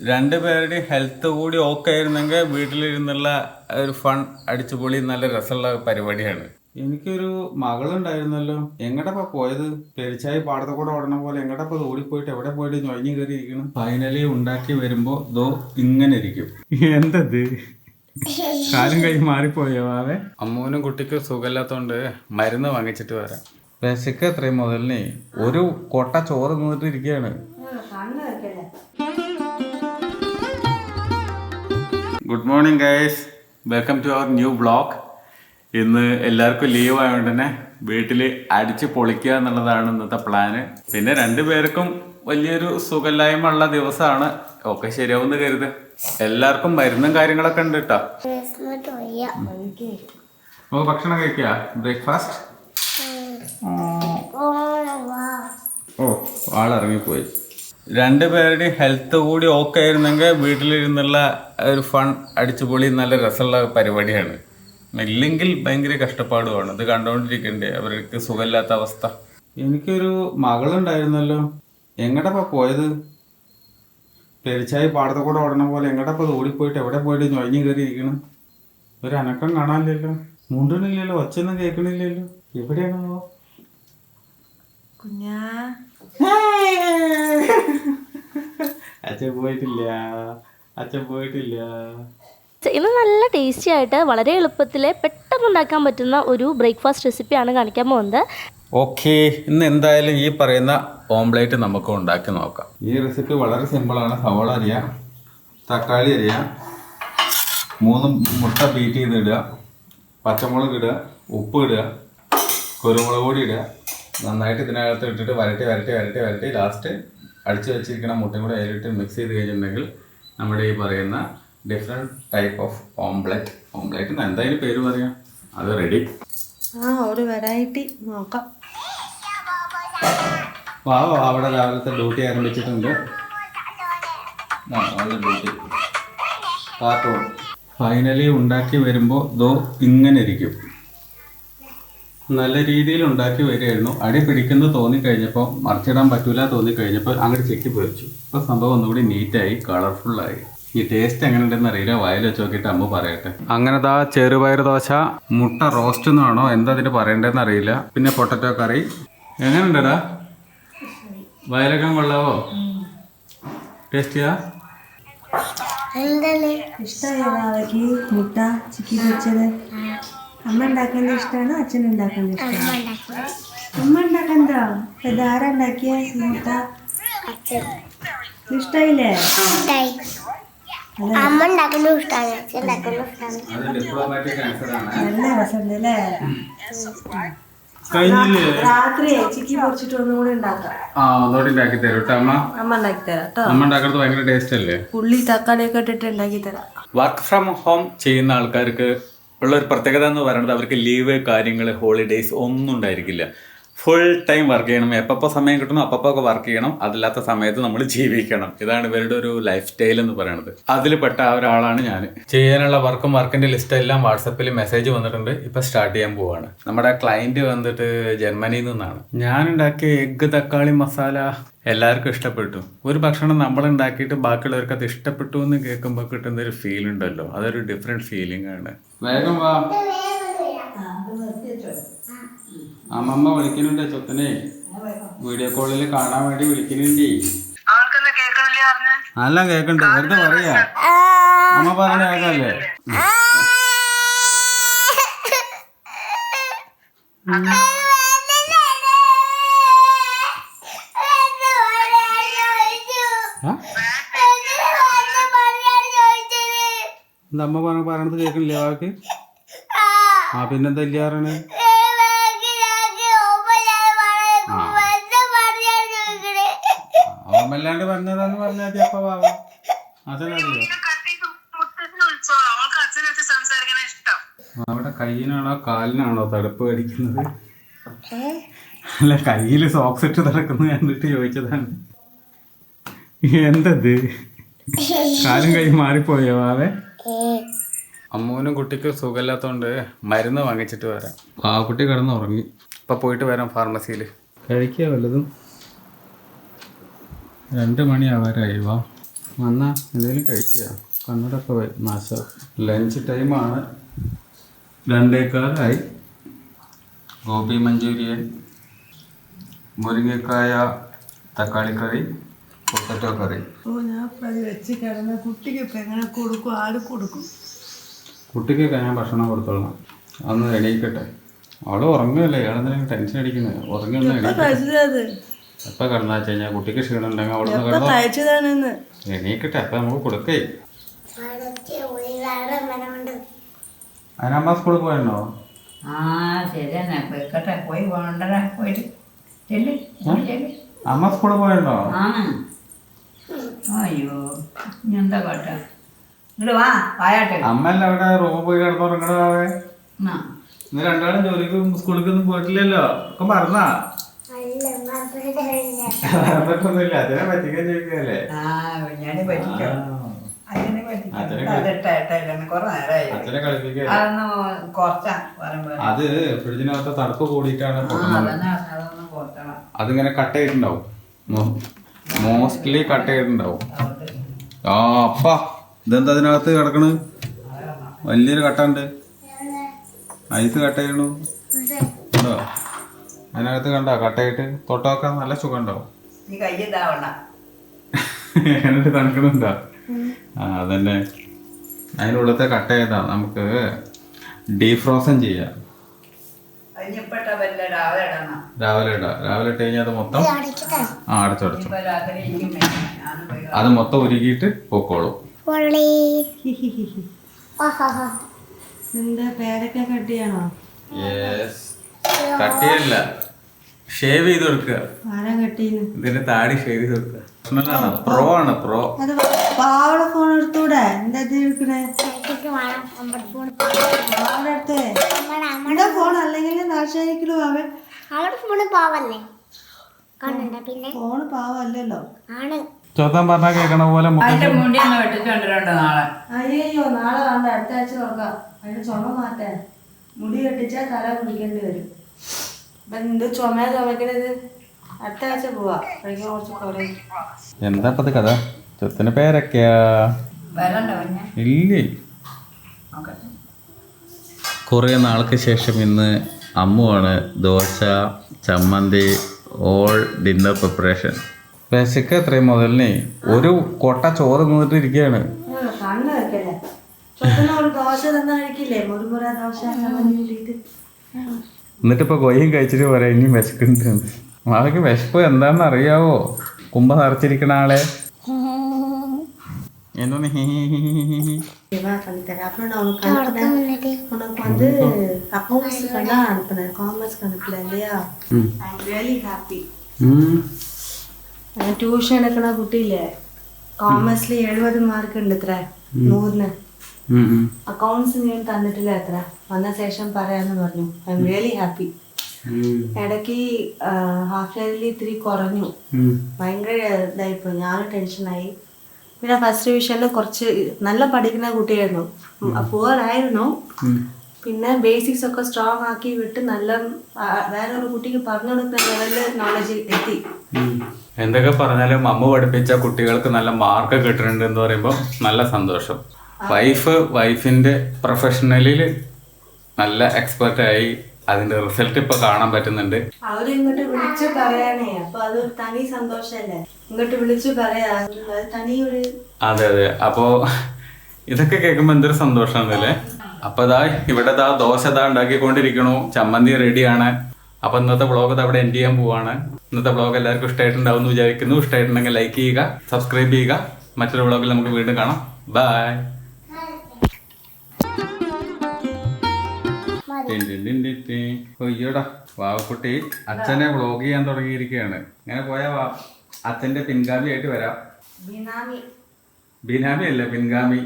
രണ്ടുപേരുടെ ഹെൽത്ത് കൂടി ഓക്കെ ആയിരുന്നെങ്കിൽ വീട്ടിലിരുന്നുള്ള ഒരു ഫൺ അടിച്ചുപൊളി നല്ല രസമുള്ള പരിപാടിയാണ്. എനിക്കൊരു മകളുണ്ടായിരുന്നല്ലോ, എങ്ങടപ്പാ പോയത്? പെരിച്ചായി പാടത്തെ കൂടെ ഓടണ പോലെ എങ്ങടപ്പാ ഓടിപ്പോയിട്ട് എവിടെ പോയിട്ട് ഞൊഞ്ഞു കയറി ഇരിക്കണം. ഫൈനലി ഉണ്ടാക്കി വരുമ്പോ ദോ ഇങ്ങനെ ഇരിക്കും. എന്തത് കാലം കഴിഞ്ഞ് മാറിപ്പോയോ ആവേ? അമ്മൂനും കുട്ടിക്കും സുഖമില്ലാത്തോണ്ട് മരുന്ന് വാങ്ങിച്ചിട്ട് വരാം. വിശക്ക് എത്രയും മുതലിനെ ഒരു കൊട്ട ചോറ് നിന്നിട്ട് ഇരിക്കുകയാണ്. Good morning guys, welcome to our new vlog. ഇന്ന് എല്ലാവർക്കും ലീവ് ആയതുകൊണ്ട് തന്നെ വീട്ടിൽ അടിച്ച് പൊളിക്കുക എന്നുള്ളതാണ് ഇന്നത്തെ പ്ലാന്. പിന്നെ രണ്ടുപേർക്കും വലിയൊരു സുഖമില്ലായ്മ ഉള്ള ദിവസമാണ്. ഒക്കെ ശരിയാവുമെന്ന് കരുത്. എല്ലാവർക്കും മരുന്നും കാര്യങ്ങളൊക്കെ ഉണ്ട് കേട്ടോ. ഓ ഭക്ഷണം കഴിക്കുക, ബ്രേക്ക്ഫാസ്റ്റ്. ഓ ആളിറങ്ങിപ്പോയി. രണ്ടുപേരുടെ ഹെൽത്ത് കൂടി ഓക്കെ ആയിരുന്നെങ്കിൽ വീട്ടിലിരുന്നുള്ള ഒരു ഫൺ അടിച്ചുപൊളി നല്ല രസമുള്ള പരിപാടിയാണ്. ഇല്ലെങ്കിൽ ഭയങ്കര കഷ്ടപ്പാടുമാണ്. ഇത് കണ്ടുകൊണ്ടിരിക്കണ്ടേ അവർക്ക് സുഖമില്ലാത്ത അവസ്ഥ. എനിക്കൊരു മകളുണ്ടായിരുന്നല്ലോ, എങ്ങടപ്പാ പോയത്? പെരിച്ചായി പാടത്തെ കൂടെ ഓടണ പോലെ എങ്ങടപ്പാ ഓടിപ്പോയിട്ട് എവിടെ പോയിട്ട് ഞൊഞ്ഞു കയറി ഇരിക്കണം. ഒരു അനക്കം കാണാനില്ലല്ലോ, മുണ്ടണില്ലല്ലോ, ഒച്ചയൊന്നും കേൾക്കണില്ലല്ലോ. എവിടെയാണോ കുഞ്ഞാ? അച്ഛൻ പോയിട്ടില്ല, അച്ഛൻ പോയിട്ടില്ല. ഇന്ന് നല്ല ടേസ്റ്റി ആയിട്ട് വളരെ എളുപ്പത്തിൽ പെട്ടെന്ന് ഉണ്ടാക്കാൻ പറ്റുന്ന ഒരു ബ്രേക്ക്ഫാസ്റ്റ് റെസിപ്പിയാണ് കാണിക്കാൻ പോകുന്നത്. ഓക്കെ, ഇന്ന് എന്തായാലും ഈ പറയുന്ന ഓംപ്ലേറ്റ് നമുക്ക് ഉണ്ടാക്കി നോക്കാം. ഈ റെസിപ്പി വളരെ സിമ്പിളാണ്. സവാള അരിയാം, തക്കാളി അരിയാം, 3 മുട്ട ബീറ്റ് ചെയ്തിടുക, പച്ചമുളക് ഇടുക, ഉപ്പ് ഇടുക, കുരുമുളക് പൊടി ഇടുക. നന്നായിട്ട് ഇതിനകത്ത് ഇട്ടിട്ട് വരട്ടി വരട്ടി വരട്ടി വരട്ടി ലാസ്റ്റ് അടിച്ചു വെച്ചിരിക്കുന്ന മുട്ടയും കൂടെ അതിലിട്ട് മിക്സ് ചെയ്ത് കഴിഞ്ഞിട്ടുണ്ടെങ്കിൽ നമ്മുടെ ഈ പറയുന്ന ഡിഫറെൻറ്റ് ടൈപ്പ് ഓഫ് ഓംപ്ലേറ്റ്. ഓംപ്ലേറ്റിന് എന്തായാലും പേര് പറയാം, അത് റെഡി. ഒരു വെറൈറ്റി നോക്കാം. വാവോ അവിടെ രാവിലത്തെ ഡ്യൂട്ടി ആരംഭിച്ചിട്ടുണ്ട്. ഡ്യൂട്ടി കാർട്ടൂൺ ഫൈനലി ഉണ്ടാക്കി വരുമ്പോൾ ദോ ഇങ്ങനെ ഇരിക്കും. നല്ല രീതിയിൽ ഉണ്ടാക്കി വരികയായിരുന്നു. അടി പിടിക്കുന്നത് തോന്നിക്കഴിഞ്ഞപ്പോൾ, മറിച്ചിടാൻ പറ്റൂല തോന്നിക്കഴിഞ്ഞപ്പോൾ അങ്ങോട്ട് ചെക്കി പൊരിച്ചു. ഇപ്പോൾ സംഭവം ഒന്നുകൂടി നീറ്റായി, കളർഫുള്ളായി. ഈ ടേസ്റ്റ് എങ്ങനെ ഉണ്ടെന്ന് അറിയില്ല, വായിൽ വെച്ച് നോക്കിയിട്ട് അമ്മ പറയട്ടെ. അങ്ങനെ ദാ ചെറുപയർ ദോശ, മുട്ട റോസ്റ്റ് എന്നാണോ എന്താ അതിന് പറയേണ്ടതെന്ന് അറിയില്ല, പിന്നെ പൊട്ടറ്റോ കറി. എങ്ങനെയുണ്ടടാ? വയലക്കം കൊള്ളാവോ? ടേസ്റ്റിയാ? ഇഷ്ടമായി മുട്ട ചിക്കി പൊരിച്ചത്? അമ്മ ഉണ്ടാക്കുന്നത് ഇഷ്ടമാണോ അച്ഛൻ ഉണ്ടാക്കുന്നത് ഇഷ്ടമാണോ? അമ്മ ഉണ്ടാക്കണ്ടോ? ഇതാരാ ഉണ്ടാക്കിയ മുട്ട? ഇഷ്ടായില്ലേ? നല്ല രസമുണ്ട് അല്ലേ? രാത്രി ചിക്കി പൊരിച്ചിട്ട് ഒന്നും കൂടി ഉണ്ടാക്കാം. ഉണ്ടാക്കി തരും അമ്മ ഉണ്ടാക്കി തരാം കേട്ടോ. അമ്മ ഉണ്ടാക്കുന്നത് ഭയങ്കര ടേസ്റ്റ് അല്ലേ? ഉള്ളി തക്കാളിയൊക്കെ ഇട്ടിട്ട് ഉണ്ടാക്കി തരാം. വർക്ക് ഫ്രം ഹോം ചെയ്യുന്ന ആൾക്കാർക്ക് ഉള്ളൊരു പ്രത്യേകത എന്ന് പറയുന്നത് അവർക്ക് ലീവ്, കാര്യങ്ങൾ, ഹോളിഡേയ്സ് ഒന്നും ഉണ്ടായിരിക്കില്ല. ഫുൾ ടൈം വർക്ക് ചെയ്യണം. എപ്പോൾ സമയം കിട്ടണം അപ്പൊക്കെ വർക്ക് ചെയ്യണം. അതില്ലാത്ത സമയത്ത് നമ്മൾ ജീവിക്കണം. ഇതാണ് ഇവരുടെ ഒരു ലൈഫ് സ്റ്റൈൽ എന്ന് പറയുന്നത്. അതിൽ പെട്ട ഒരാളാണ് ഞാൻ. ചെയ്യാനുള്ള വർക്കിന്റെ ലിസ്റ്റ് എല്ലാം വാട്സപ്പിൽ മെസ്സേജ് വന്നിട്ടുണ്ട്. ഇപ്പൊ സ്റ്റാർട്ട് ചെയ്യാൻ പോവാണ്. നമ്മുടെ ക്ലയന്റ് വന്നിട്ട് ജർമ്മനിയിൽ നിന്നാണ്. ഞാൻ ഉണ്ടാക്കിയ എഗ്ഗ് തക്കാളി മസാല എല്ലാവർക്കും ഇഷ്ടപ്പെട്ടു. ഒരു ഭക്ഷണം നമ്മൾ ഉണ്ടാക്കിയിട്ട് ബാക്കിയുള്ളവർക്ക് അത് ഇഷ്ടപ്പെട്ടു എന്ന് കേൾക്കുമ്പോൾ കിട്ടുന്ന ഒരു ഫീൽ ഉണ്ടല്ലോ, അതൊരു ഡിഫറെന്റ് ഫീലിംഗ് ആണ്. വേഗം വാ, അമ്മമ്മ വിളിക്കുന്നുണ്ട്. ചൊത്തനെ വീഡിയോ കോളിൽ കാണാൻ വേണ്ടി വിളിക്കുന്നുണ്ട്. നല്ല കേക്കണ്ട്, വെറുതെ പറയാ. അമ്മ പറഞ്ഞ കേക്കല്ലേ? എന്താ അമ്മ പറയണത് കേൾക്കണില്ലേ വാക്ക്? പിന്നെന്താ ഇല്ലാറാണ്? ഓമല്ലാണ്ട് പറഞ്ഞതാന്ന് പറഞ്ഞാൽ അപ്പൊ അച്ഛനറിയോ? അവിടെ കയ്യിനാണോ കാലിനാണോ തടുപ്പ് കടിക്കുന്നത്? അല്ല, കയ്യില് സോക്സ് ഇട്ട് നടക്കുന്നത് കണ്ടിട്ട് ചോദിച്ചതാണ്. എന്തത് കാലും കൈ മാറിപ്പോയോ ആവേ? അമ്മൂനും കുട്ടിക്കും സുഖമില്ലാത്തോണ്ട് മരുന്ന് വാങ്ങിച്ചിട്ട് വരാം. കുട്ടി കിടന്ന് ഉറങ്ങി. ഇപ്പൊ പോയിട്ട് വരാം ഫാർമസിയിൽ. കഴിക്കുക വല്ലതും. 2 മണി ആവാറായി. വാ വന്നാ എന്തെങ്കിലും കഴിക്കുക കണ്ണടൊക്കെ നാശം. ലഞ്ച് ടൈമാണ്, 2:15 ഗോബി മഞ്ചൂരിയൻ, മുരിങ്ങക്കായ തക്കാളി കറി, പൊട്ടറ്റോ കറി. ഞാൻ വെച്ച് കിടന്ന കുട്ടിക്ക് ഇപ്പം എങ്ങനെ കൊടുക്കും, ആര് കൊടുക്കും? കുട്ടിക്കൊക്കെ ഞാൻ ഭക്ഷണം കൊടുത്തോളാം. അന്ന് എണീക്കട്ടെ. അവള് ഉറങ്ങുകയല്ലേ, ഇയാളെന്തെങ്കിലും ടെൻഷൻ അടിക്കുന്നത്? ഉറങ്ങുന്ന കഴിച്ചത് എപ്പോൾ കിടന്നു വെച്ച് കഴിഞ്ഞാൽ കുട്ടിക്ക് ക്ഷീണം ഉണ്ടെങ്കിൽ അവിടെ നിന്ന് എപ്പം കഴിച്ചതാണെന്ന് എണീക്കട്ടെ. അപ്പം നമുക്ക് കൊടുക്കേ. അതിനമ്മ സ്കൂളിൽ പോയണ്ടോ? ആ ശരിയെന്നെ പോയിക്കട്ടെ, പോയി വേണ്ടടാ, പോയിട്ട് ചെല്ല് ചെല്ല്. അമ്മ സ്കൂളിൽ പോയണ്ടോ? ആണ്. അയ്യോ ഇനി എന്താ കാട്ട? ഇങ്ങോട്ട് വാ, വായാട്ടെ. അമ്മല്ല അവിടെ റൂമിൽ പോയി കിടന്നുറങ്ങണതാവേ. എന്നാ ഇന്ന് രണ്ടാളും ജോലിക്കും സ്കൂളിലേക്കൊന്നും പോയിട്ടില്ലല്ലോ, ഒക്കെ മറന്നാ? മറന്നിട്ടൊന്നുമില്ല, അതിനെ പറ്റിക്കാൻ ചോദിക്കല്ലേ? ആ ഞാന് പറ്റിക്കാം. അതിനെ പറ്റിക്കാം. അതിട്ടായിട്ടായിരുന്നു കുറെ നേരമായി. അച്ഛനെ കളിപ്പിക്കല്ലേ? അതൊന്ന് കുറച്ചാ പറയുമ്പോ. അത് ഫ്രിഡ്ജിനകത്ത് തണുപ്പ് കൂടിയിട്ടാണ് ആ പൊട്ടുന്നത്. അതന്നെ അതൊന്ന് കുറച്ചണം. അതിങ്ങനെ കട്ട് ചെയ്തിട്ടുണ്ടാവും, മോസ്റ്റ്ലി കട്ട് ചെയ്തിട്ടുണ്ടാവും. ആ അപ്പാ, ഇതെന്താ അതിനകത്ത് കിടക്കണ്? വലിയൊരു കട്ടുണ്ട്, ഐസ് കട്ട് ചെയ്യണു. ഉണ്ടോ അതിനകത്ത്? കണ്ട കട്ടയിട്ട് തൊട്ടാക്കാൻ നല്ല സുഖം ഉണ്ടാവും. നീ കയ്യിതാവണ്ട. എന്നിട്ട് തണുക്കണുണ്ടോ? ആ അതന്നെ, അതിനുള്ളത്തെ കട്ട് ചെയ്താ നമുക്ക് ഡീഫ്രോസൺ ചെയ്യാം. അതിനിപ്പെട്ട വല്ല രാവിലെ ഇടണം. രാവിലെ ഇടാം. രാവിലെ ഇട്ട് കഴിഞ്ഞാൽ അത് മൊത്തം അടച്ചടച്ചു, ഇപ്പൊ രാത്രി ഇരിക്കും വേണം. ഞാനും പോയി അത് മൊത്തം ഉരുകിയിട്ട് പൊക്കോളും. എന്താ പേരൊക്കെ കട്ടിയാണോ? കട്ടിയല്ല, ഷേവ് ചെയ്ത് കൊടുക്കുക. ആരാ കട്ടീന്ന്? ഇതിന്റെ താടി ഷേവ് ചെയ്ത് കൊടുക്കുക. പ്രോ ആണ്, പ്രോ. അത് പാവള ഫോൺ എടുത്തൂടെ? എന്താ ഇത് എടുക്കണേ? എന്താ ഫോൺ അല്ലെങ്കിൽ നാശായിരിക്കലോ അവൻ? ഫോണ് പാവല്ലല്ലോ. ചോദ്യം പറഞ്ഞാ കേൾക്കണ പോലെ അതിന്റെ മുടി ഒന്ന് വെട്ടിച്ചോണ്ടിരണ്ടോ നാളെ? അയ്യോ നാളെ വേണ്ട, അടുത്ത ആഴ്ച നോക്കാം. അതിന് ചുമ മാറ്റാൻ മുടി കെട്ടിച്ചാൽ തല കുടിക്കേണ്ടി വരും. അപ്പൊ എന്ത് ചുമക്കണത്? അടുത്ത ആഴ്ച പോവാ, അപ്പോഴേക്കും കുറച്ച് കുറയും. എന്താ ഇപ്പത് കഥ? ചൊത്തിന് പേരൊക്കെയാ വരണ്ടോ പിന്നെ? ഇല്ലേ. നോക്കട്ടെ. കുറേ നാൾക്ക് ശേഷം ഇന്ന് അമ്മുവാണ് ദോശ, ചമ്മന്തി, ഓൾ ഡിന്നർ പ്രിപ്പറേഷൻ. വിശക്ക് എത്രയും മുതലിനെ ഒരു കൊട്ട ചോറ് നിന്നിട്ട് ഇരിക്കുകയാണ്. കണ്ണ് വെക്കല്ലേ, ചൊത്തിനോട് ദോശ തന്നെ കഴിക്കില്ലേ? മുറുമുറ ദോശ കൂട്ടിയിട്ട്. എന്നിട്ടിപ്പോൾ കൊയ്യും കഴിച്ചിട്ട് പറയാം ഇനി വിശക്കുന്നുണ്ട്. മാവയ്ക്ക് വിശപ്പ് എന്താണെന്ന് അറിയാവോ? കുമ്പ നിറച്ചിരിക്കണ ആളെ എന്തോന്ന് அப்புறம் நான் உனக்கு அனுப்புனேன். உனக்கு வந்து அக்கௌண்ட்ஸ்க்கு தான் அனுப்புனேன், காமர்ஸ்க்கு அனுப்பல இல்லையா? I am really happy. Tuition എടുക്കണ കുട്ടിയില്ലേ, കോമേഴ്സിൽ 70 മാർക്ക് ഉണ്ട് എത്ര, 100-ന്. അക്കൗണ്ട്സ് ഞാൻ തന്നിട്ടില്ല എത്ര, വന്ന ശേഷം പറയാന്ന് പറഞ്ഞു. I am really happy. ഇടയ്ക്ക് ഹാഫ് ഇയർലി ഇത്തിരി കുറഞ്ഞു, ഭയങ്കര ഇതായിപ്പോയി, ഞാനും ടെൻഷനായി. പിന്നെ ഫസ്റ്റ് ഡിവിഷനിൽ കുറച്ച് നല്ല പഠിക്കുന്ന കുട്ടിയായിരുന്നു, പുവറായിരുന്നു. പിന്നെ ബേസിക്സ് ഒക്കെ സ്ട്രോങ് ആക്കി വിട്ട് നല്ല വേറൊരു കുട്ടിക്ക് പറഞ്ഞു കൊടുക്കുന്ന ലെവലിൽ നോളജ് എത്തി. എന്തൊക്കെ പറഞ്ഞാലും അമ്മ പഠിപ്പിച്ച കുട്ടികൾക്ക് നല്ല മാർക്ക് കിട്ടുന്നുണ്ട് എന്ന് പറയുമ്പോൾ നല്ല സന്തോഷം. വൈഫിന്റെ പ്രൊഫഷണലിൽ നല്ല എക്സ്പെർട്ടായി, അതിന്റെ റിസൾട്ട് ഇപ്പൊ കാണാൻ പറ്റുന്നുണ്ട്. അവര് ഇങ്ങോട്ട് വിളിച്ചു പറയാനേ, അപ്പൊ അതൊരു തനി സന്തോഷല്ലേ, ഇങ്ങോട്ട് വിളിച്ചു പറയാ, അത് തനി ഒരു. അതെ അതെ, അപ്പോ ഇതൊക്കെ കേൾക്കുമ്പോ എന്തൊരു സന്തോഷമാണല്ലേ. അപ്പൊ ഇവിടെ ദോശ ഉണ്ടാക്കിക്കൊണ്ടിരിക്കണു, ചമ്മന്തി റെഡിയാണ്. അപ്പൊ ഇന്നത്തെ വ്ളോഗ് അവിടെ എൻഡ് ചെയ്യാൻ പോവാണ്. ഇന്നത്തെ വ്ളോഗ് എല്ലാവർക്കും ഇഷ്ടമായിട്ടുണ്ടാവും എന്ന് വിചാരിക്കുന്നു. ഇഷ്ടമായിട്ടുണ്ടെങ്കിൽ ലൈക്ക് ചെയ്യുക, സബ്സ്ക്രൈബ് ചെയ്യുക. മറ്റൊരു വ്ളോഗിൽ നമുക്ക് വീണ്ടും കാണാം. ബൈ. അയ്യോടാ, വാവക്കുട്ടി അച്ഛനെ വ്ളോഗ് ചെയ്യാൻ തുടങ്ങിയിരിക്കുകയാണ്. ഇങ്ങനെ പോയാ അച്ഛന്റെ പിൻഗാമി ആയിട്ട് വരാം. ബിനാമി അല്ല, പിൻഗാമി.